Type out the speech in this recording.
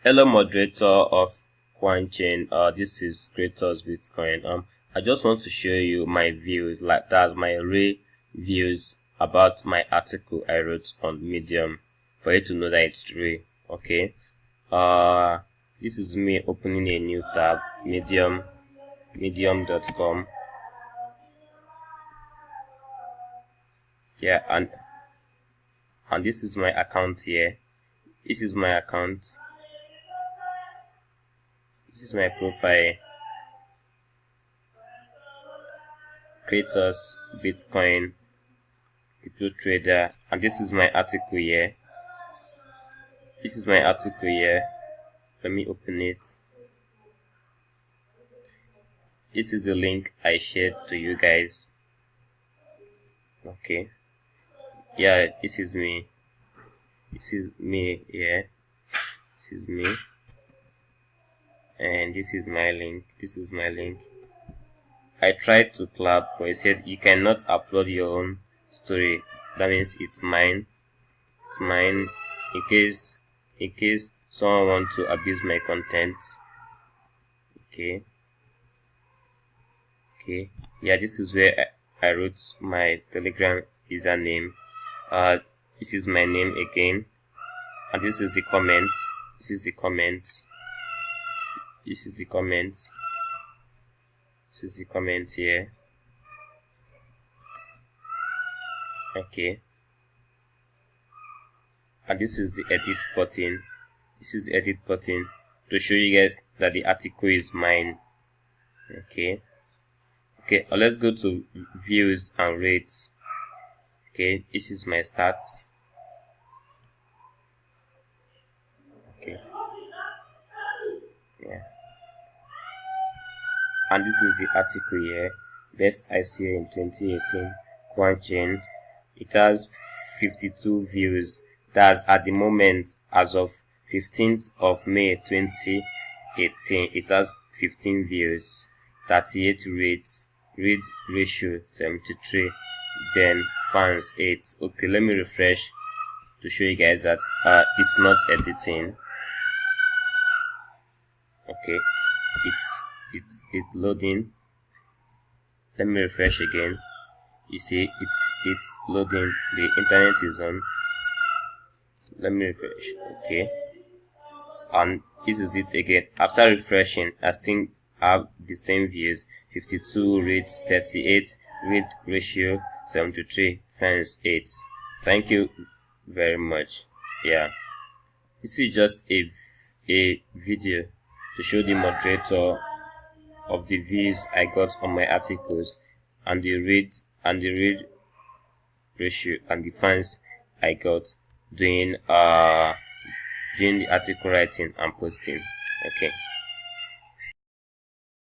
Hello, moderator of QUARKCHAIN. This is Creators Bitcoin. I just want to show you my views, like that's my real views about my article I wrote on Medium, for you to know that it's real. Okay. This is me opening a new tab, medium.com. Yeah, and this is my account here. This is my account. This is my profile. Creators Bitcoin crypto trader, and this is my article here. Let me open it. This is the link I shared to you guys. Okay. Yeah, this is me. This is me here. This is me. And this is my link. I tried to clap, but it said you cannot upload your own story. That means it's mine. In case someone wants to abuse my content. Okay. Yeah, this is where I wrote my Telegram username. This is my name again, and this is the comments. This is the comment here. Okay. And this is the edit button. To show you guys that the article is mine. Okay, let's go to views and rates. Okay, this is my stats. Okay. Yeah. And this is the article here. Best ICO in 2018. QUARKCHAIN. It has 52 views. That's at the moment, as of 15th of May 2018. It has 15 views. 38 rates. Read ratio 73. Then fans 8. Okay, let me refresh to show you guys that it's not editing. Okay, it's loading. Let me refresh again. You see, it's loading. The internet is on. Let me refresh. Okay, and this is it again. After refreshing, I still have the same views. 52 reads, 38 read ratio, 73 fans 8. Thank you very much. Yeah, this is just a video to show the moderator of the views I got on my articles, and the read ratio, and the fans I got doing the article writing and posting. Okay.